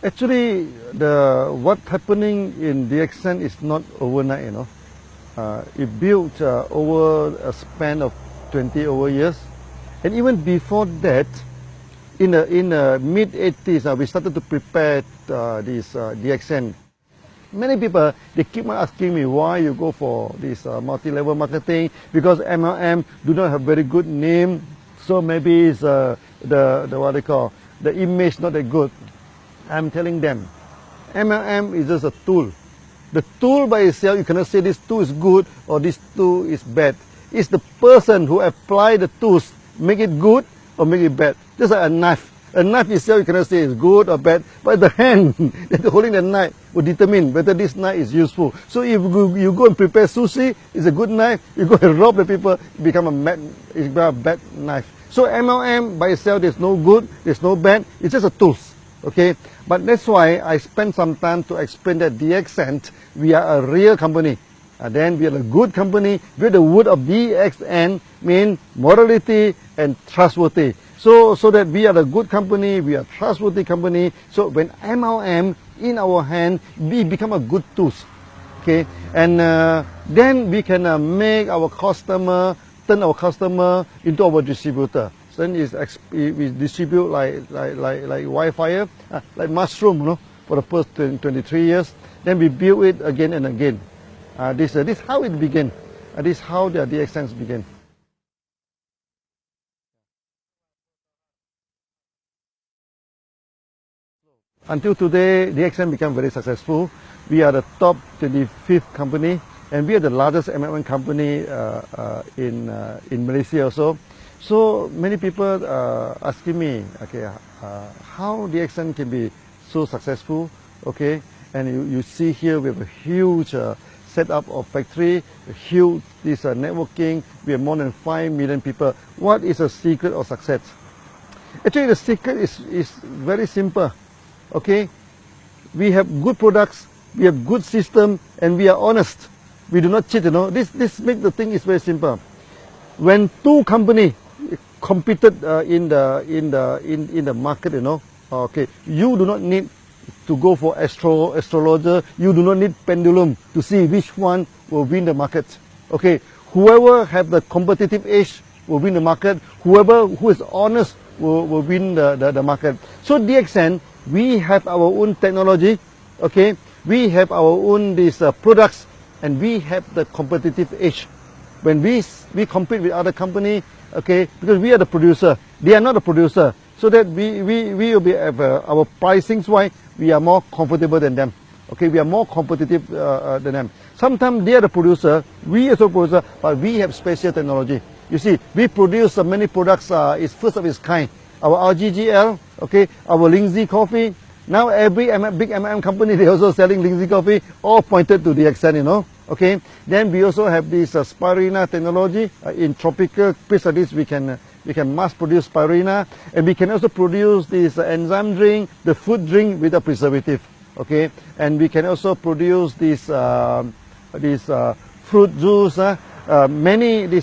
Actually, what's happening in DXN is not overnight, It built over a span of 20 over years. And even before that, in the mid-80s, we started to prepare this DXN. Many people, they keep on asking me why you go for this multi-level marketing, because MLM do not have very good name, so maybe it's the what they call, the image not that good. I'm telling them, MLM is just a tool. The tool by itself, you cannot say this tool is good or this tool is bad. It's the person who apply the tools, make it good or make it bad. Just like a knife. A knife itself, you cannot say it's good or bad, but the hand that holding the knife will determine whether this knife is useful. So if you go and prepare sushi, it's a good knife. You go and rob the people, it become a bad knife. So MLM by itself, there's no good, there's no bad. It's just a tool. Okay, but that's why I spent some time to explain that DXN, we are a real company. Then we are a good company. With the word of DXN mean morality and trustworthy. So that we are a good company, we are a trustworthy company. So when MLM in our hand, we become a good tool. Okay, and then we can make our customer, turn our customer into our distributor. Then we distribute like wildfire, like mushroom, for the first 23 years. Then we build it again and again. This is how it began. This is how the DXN began. Until today, DXN became very successful. We are the top 25th company, and we are the largest MLM company in Malaysia also. So many people asking me, okay, how DXN can be so successful, okay? And you see here we have a huge setup of factory, a huge networking. We have more than 5 million people. What is the secret of success? Actually, the secret is very simple, okay? We have good products, we have good system, and we are honest. We do not cheat, This makes the thing is very simple. When two companies competed in the market, okay, you do not need to go for astrologer. You do not need pendulum to see which one will win the market. Okay, whoever have the competitive edge will win the market. Whoever who is honest will win the market. So DXN, we have our own technology. Okay, we have our own products, and we have the competitive edge. When we compete with other company, okay, because we are the producer, they are not the producer, so that we will be our pricings wise, we are more comfortable than them. Okay, we are more competitive than them. Sometimes they are the producer, we are the producer, but we have special technology. You see, we produce many products. It's first of its kind. Our RGGL, okay, our Lindsay coffee. Now every big MLM company, they also selling Lindsay coffee, all pointed to DXN, Okay, then we also have this spirulina technology. In tropical place like this, we can mass produce spirulina, and we can also produce this enzyme drink, the food drink with a preservative. Okay, and we can also produce this fruit juice,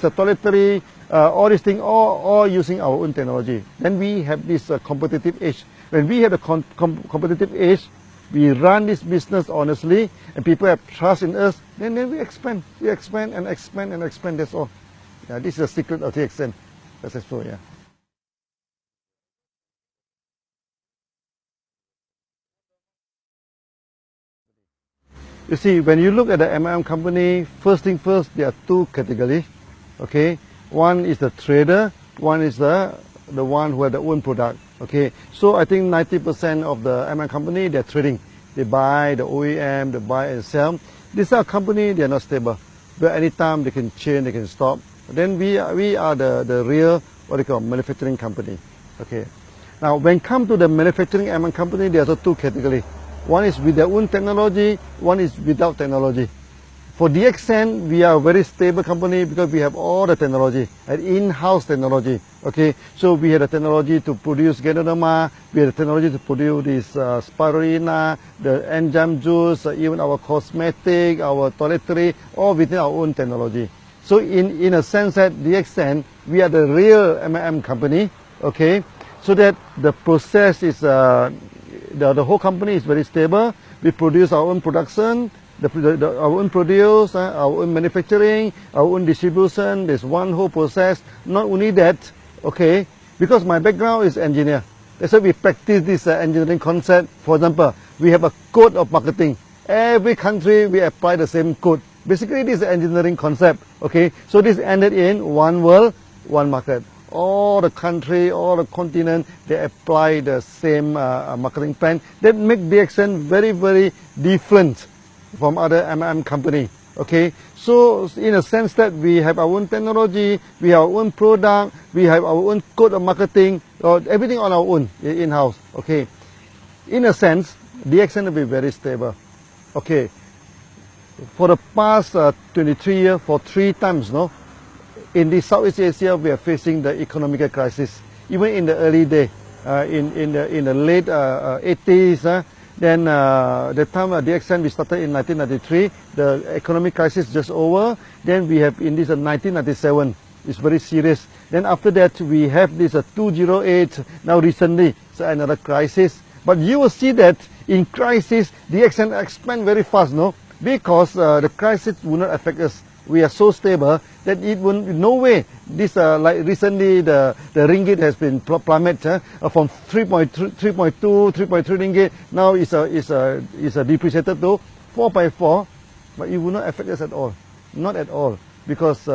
toiletry, all these things, all using our own technology. Then we have this competitive edge. When we have a competitive edge, we run this business honestly, and people have trust in us, then we expand. We expand and expand and expand, that's all. Yeah, this is the secret of DXN. Successful, yeah. You see, when you look at the MLM company, first thing first, there are two categories. Okay, one is the trader, one is the one who have their own product. Okay, so I think 90% of the MLM company, they're trading. They buy the OEM, they buy and sell. These are company, they are not stable. But anytime they can change, they can stop. Then we are the real, what they call, manufacturing company. Okay. Now, when it comes to the manufacturing MLM company, there are two categories. One is with their own technology, one is without technology. For DXN, we are a very stable company because we have all the technology, an in-house technology. Okay, so we have the technology to produce Ganoderma, we have the technology to produce this spirulina, the enzyme juice, even our cosmetic, our toiletry, all within our own technology. So in a sense that DXN, we are the real MLM company. Okay, so that the process is the whole company is very stable. We produce our own production, our own produce, our own manufacturing, our own distribution. There's one whole process. Not only that, okay, because my background is engineer. That's why we practice this engineering concept. For example, we have a code of marketing. Every country we apply the same code. Basically, this is the engineering concept. Okay, so this ended in one world, one market. All the country, all the continent, they apply the same marketing plan. That make DXN very, very different from other MLM company. Okay, so in a sense that we have our own technology, we have our own product, we have our own code of marketing, everything on our own in-house. Okay, in a sense, DXN will be very stable. Okay, for the past 23 years, for 3 times, no, in the Southeast Asia, we are facing the economic crisis. Even in the early day, in the late 80s, then the time DXN we started in 1993, the economic crisis just over. Then we have in this 1997, it's very serious. Then after that we have this 2008. Now recently, so another crisis. But you will see that in crisis, DXN expand very fast, no, because the crisis will not affect us. We are so stable that it will no way. This like recently the ringgit has been plummeted from 3.2, 3.3 ringgit. Now is a depreciated to 4.4, but it will not affect us at all, not at all, because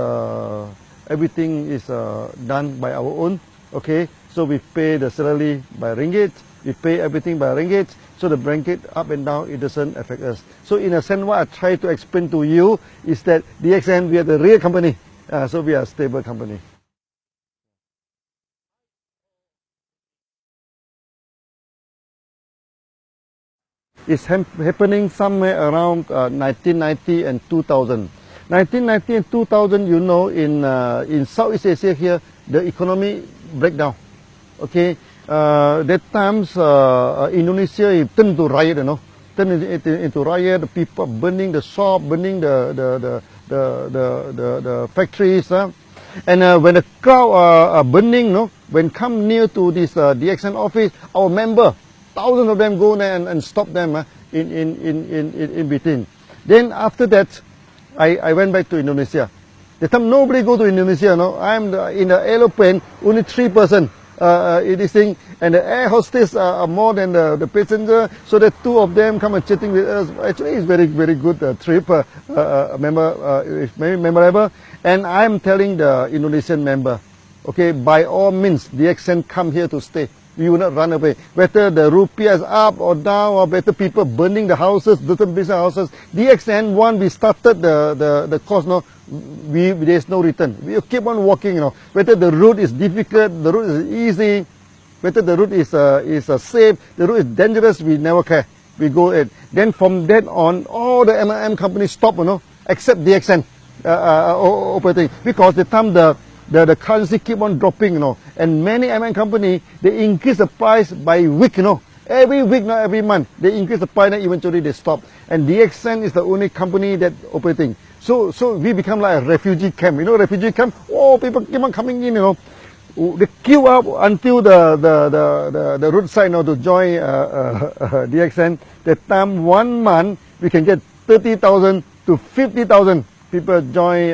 everything is done by our own. Okay, so we pay the salary by ringgit. We pay everything by ringgit, so the ringgit up and down, it doesn't affect us. So in a sense, what I try to explain to you is that DXN, we are the real company, so we are a stable company. It's happening somewhere around 1990 and 2000. 1990 and 2000, you know, in Southeast Asia here, the economy breakdown. Okay. That times Indonesia it turned to riot, you know, turned into riot. The people burning the shop, burning the factories, and when the crowd are burning, no, when come near to this DXN office, our member, thousands of them go there and stop them in between. Then after that, I went back to Indonesia. The time nobody go to Indonesia, no, I'm in the aeroplane, only 3 person. This thing, and the air hostess are more than the passenger, so the 2 of them come and chatting with us. Actually, it's very, very good trip, it's very memorable. And I'm telling the Indonesian member, okay, by all means, DXN come here to stay. We will not run away. Whether the rupiah is up or down, or better people burning the houses, different business houses. DXN, one, we started the course, no, there's no return. We keep on walking, you know. Whether the route is difficult, the route is easy, whether the route is safe, the route is dangerous, we never care. We go ahead. Then from that on, all the MLM companies stop, you know, except DXN operating, because the time the currency keep on dropping, you know, and many MLM company they increase the price by week, you know. Every week, not every month, they increase the price and eventually they stop. And DXN is the only company that operating. So we become like a refugee camp. You know, refugee camp. Oh, people keep on coming in. You know, they queue up until the roadside, you know, to join DXN. That time 1 month we can get 30,000 to 50,000 people join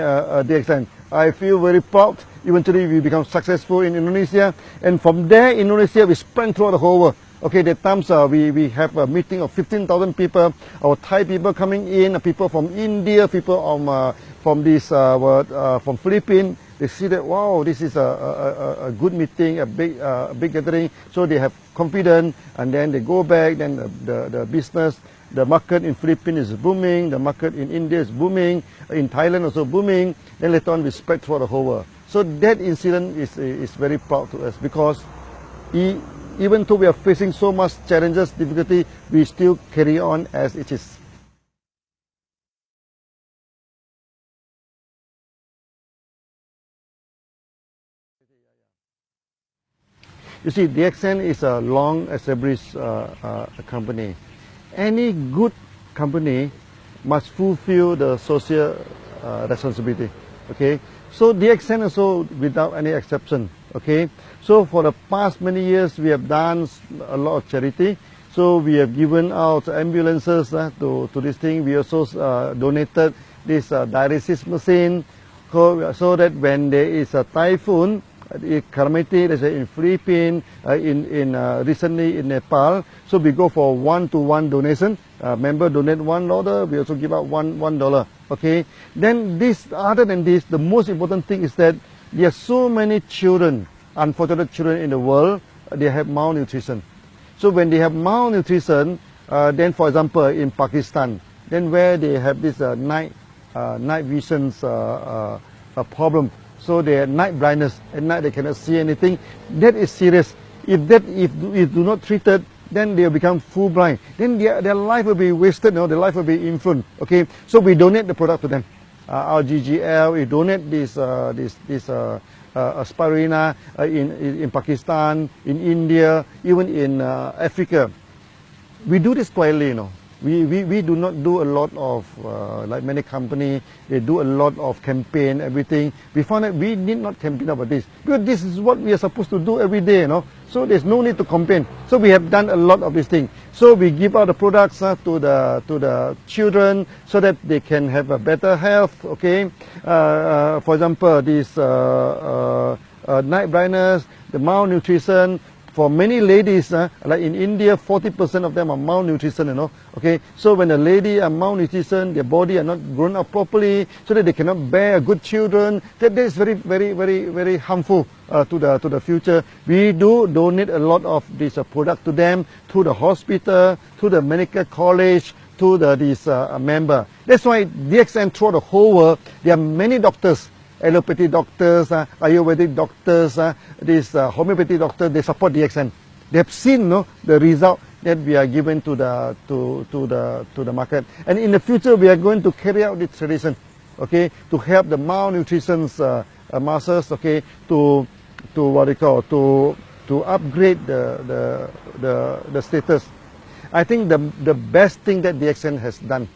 DXN. I feel very proud. Eventually we become successful in Indonesia, and from there Indonesia we spread throughout the whole world. Okay, that times we have a meeting of 15,000 people. Our Thai people coming in, people from India, people from Philippines. They see that, wow, this is a good meeting, a big gathering. So they have confidence, and then they go back. Then the business, the market in Philippines is booming. The market in India is booming. In Thailand also booming. Then later on we spread throughout the whole world. So that incident is very proud to us, because even though we are facing so much challenges, difficulty, we still carry on as it is. You see, DXN is a long established company. Any good company must fulfill the social responsibility. Okay, so DXN also without any exception. Okay, so for the past many years we have done a lot of charity. So we have given out ambulances to this thing. We also donated this dialysis machine so that when there is a typhoon, calamity, let's say in Philippines, recently in Nepal, so we go for 1-to-1 donation. Member donate $1, we also give out $1. Okay. Then this, other than this, the most important thing is that there are so many children, unfortunate children in the world, they have malnutrition. So when they have malnutrition, then for example in Pakistan, then where they have this night visions problem, so they have night blindness, at night they cannot see anything. That is serious. If do not treated, then they will become full blind. Then their life will be wasted. Their life will be infant. Okay, so we donate the product to them. Our GGL, we donate this Aspirina in Pakistan, in India, even in Africa. We do this quietly, We do not do a lot of, like many companies, they do a lot of campaign, everything. We found that we need not campaign about this, because this is what we are supposed to do every day, So there's no need to campaign. So we have done a lot of these things. So we give out the products to the children so that they can have a better health, okay? For example, this night blindness, the malnutrition. For many ladies, like in India, 40% of them are malnutrition, Okay, so when a lady are malnutrition, their body are not grown up properly, so that they cannot bear good children. That is very, very, very, very harmful to the future. We do donate a lot of this product to them, to the hospital, to the medical college, to this member. That's why DXN throughout the whole world, there are many doctors. Allopathy doctors, Ayurvedic doctors, this homeopathy doctors, they support DXN. They have seen the result that we are given to the market. And in the future, we are going to carry out this tradition, okay, to help the malnutrition masses, okay, to what they call, to upgrade the status. I think the best thing that DXN has done,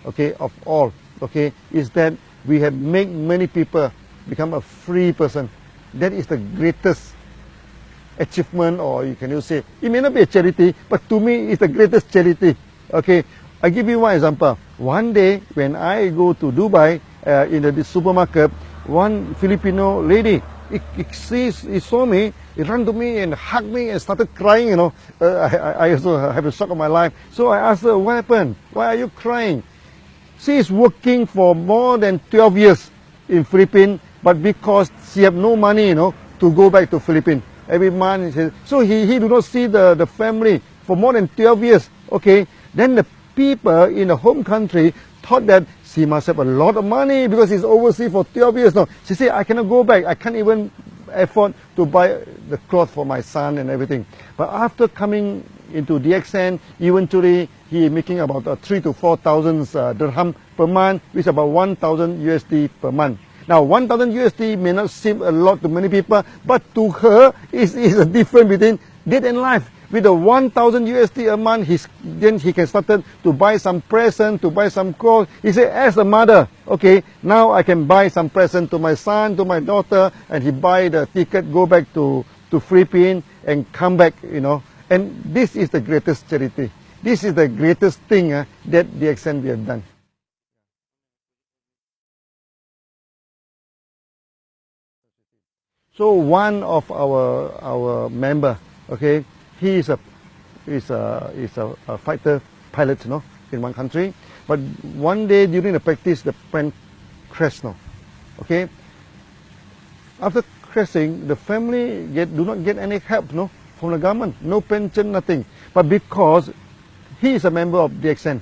okay, of all, okay, is that we have made many people become a free person. That is the greatest achievement, or you can say, it may not be a charity, but to me, it's the greatest charity. Okay, I give you one example. One day, when I go to Dubai, in the supermarket, one Filipino lady, he saw me, he ran to me and hugged me and started crying, I also have a shock of my life. So I asked her, what happened? Why are you crying? She is working for more than 12 years in Philippines, but because she have no money, to go back to Philippines every month. So he do not see the family for more than 12 years. Okay, then the people in the home country thought that she must have a lot of money because she's overseas for 12 years now. She said, I cannot go back. I can't even afford to buy the clothes for my son and everything. But after coming into DXN, eventually he is making about 3,000 to 4,000 dirham per month, which is about 1,000 USD per month. Now, 1,000 USD may not seem a lot to many people, but to her, is a difference between death and life. With the 1,000 USD a month, then he can start to buy some present, to buy some clothes. He said, as a mother, okay, now I can buy some present to my son, to my daughter, and he buy the ticket, go back to Philippines and come back, And this is the greatest charity. This is the greatest thing that DXN we have done. So one of our member, okay, he is a fighter pilot, in one country. But one day during the practice, the plane crashed, okay. After crashing, the family do not get any help, from the government, no pension, nothing. But because he is a member of DXN,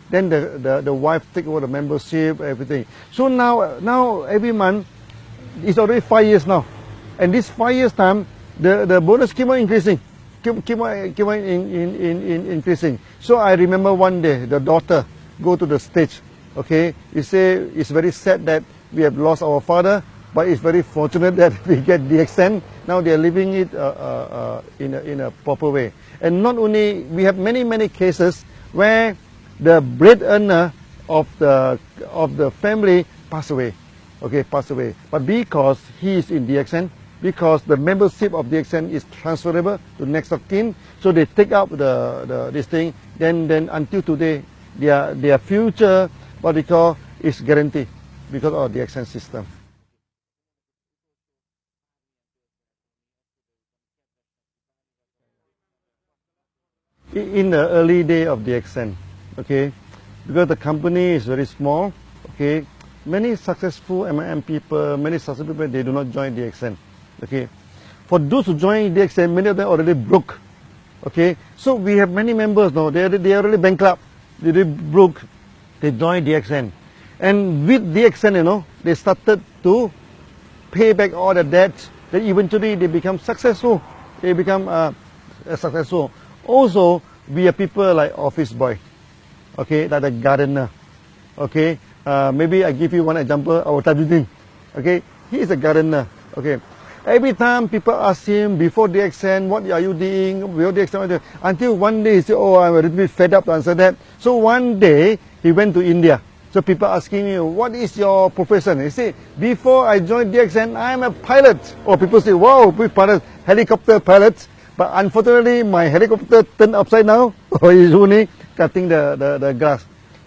then the wife take over the membership, everything. So now every month, it's already 5 years now, and this 5 years time, the bonus keep on increasing, keep on increasing. So I remember one day the daughter go to the stage, okay. He say it's very sad that we have lost our father, but it's very fortunate that we get DXN. Now they are living it in a proper way. And not only, we have many cases where the breadwinner of the family pass away, okay, pass away. But because he is in DXN, because the membership of DXN is transferable to next of kin. So they take up this thing. Then until today, their future, what they call, is guaranteed because of the DXN system. In the early day of DXN, okay, because the company is very small, okay, many successful MLM people, many successful people, they do not join DXN, okay. For those who join DXN, many of them already broke, okay. So we have many members now, they are already bankrupt, they already broke, they joined DXN. And with DXN, you know, they started to pay back all the debts, then eventually they become successful, they become successful. Also, we are people like office boy, okay, like a gardener, okay. Maybe I give you one example, our Tajuddin, okay, he is a gardener, okay. Every time people ask him before DXN, what are you doing, before DXN, until one day he said, oh, I'm a little bit fed up to answer that. So one day, he went to India. So people asking me, what is your profession? He said, before I joined DXN, I'm a pilot. Or people say, wow, which pilot? Helicopter pilot. But unfortunately, my helicopter turned upside down. Or he's only cutting the grass.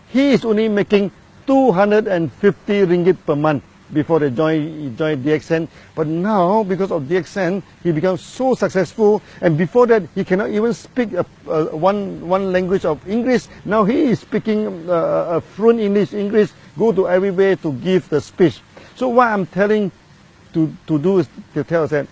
He is only making 250 ringgit per month before they joined DXN. But now, because of DXN, he becomes so successful. And before that, he cannot even speak one language of English. Now he is speaking fluent English, go to everywhere to give the speech. So what I'm telling to do is to tell us that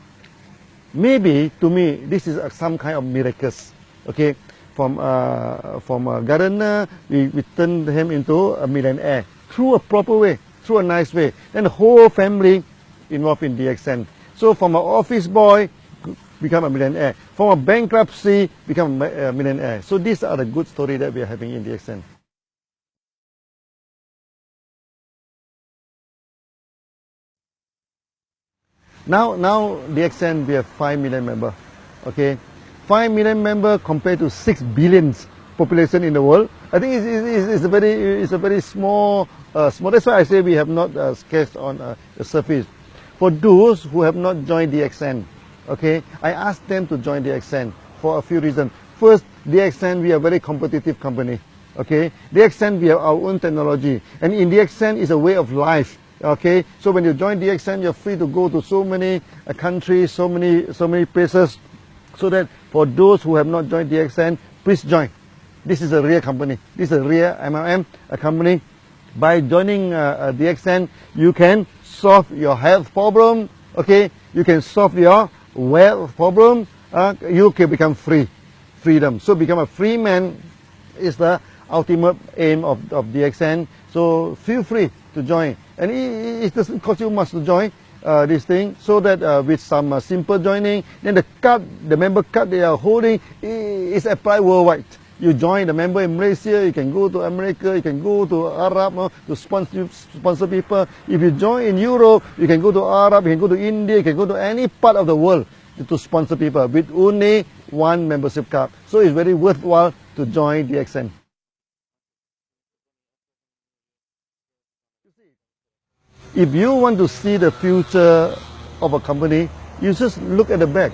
maybe, to me, this is some kind of miracles, okay? From a gardener, we turn him into a millionaire through a proper way, through a nice way. Then the whole family involved in DXN. So from an office boy, become a millionaire. From a bankruptcy, become a millionaire. So these are the good stories that we are having in DXN. Now DXN, we have 5 million members, okay? 5 million members compared to 6 billion population in the world. I think it's a very small. That's why I say we have not sketched on the surface. For those who have not joined DXN, okay, I asked them to join DXN for a few reasons. First, DXN, we are a very competitive company, okay? DXN, we have our own technology, and in DXN is a way of life. Okay, so when you join DXN, you're free to go to so many countries, so many places. So that for those who have not joined DXN, please join. This is a real company. This is a real MLM company. By joining DXN, you can solve your health problem. Okay, you can solve your wealth problem. You can become freedom. So become a free man is the ultimate aim of DXN. So feel free to join. And it doesn't cost you much to join this thing, so that with some simple joining, then the member card they are holding is applied worldwide. You join the member in Malaysia, you can go to America, you can go to Arab to sponsor people. If you join in Europe, you can go to Arab, you can go to India, you can go to any part of the world to sponsor people with only one membership card. So it's very worthwhile to join DXN. If you want to see the future of a company, you just look at the back,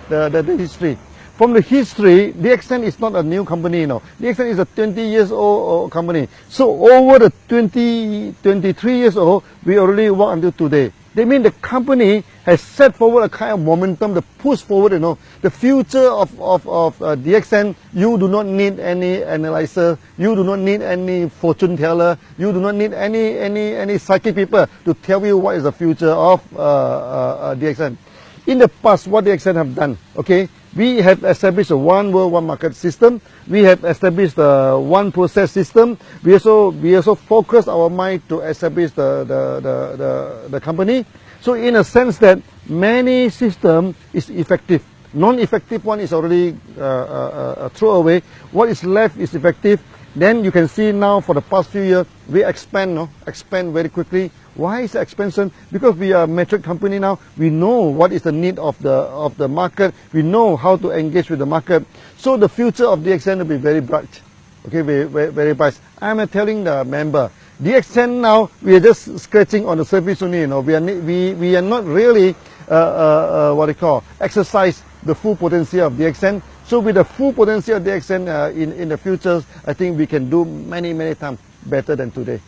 the history. From the history, DXN is not a new company, you know. DXN is a 20 years old company. So over the 23 years old, we already work until today. They mean the company has set forward a kind of momentum, the push forward, you know. The future of DXN, you do not need any analyzer, you do not need any fortune teller, you do not need any psychic people to tell you what is the future of DXN. In the past, what DXN have done, okay, we have established a one world, one market system. We have established a one process system. We also focus our mind to establish the company. So in a sense that many system is effective. Non-effective one is already thrown away. What is left is effective. Then you can see now for the past few years, we expand very quickly. Why is the expansion? Because we are a metric company now. We know what is the need of the market. We know how to engage with the market. So the future of DXN will be very bright. Okay, very bright. I'm telling the member, DXN now, we are just scratching on the surface only, you know. We are not really, what they call, exercise the full potential of DXN. So with the full potential of DXN in the future, I think we can do many times better than today.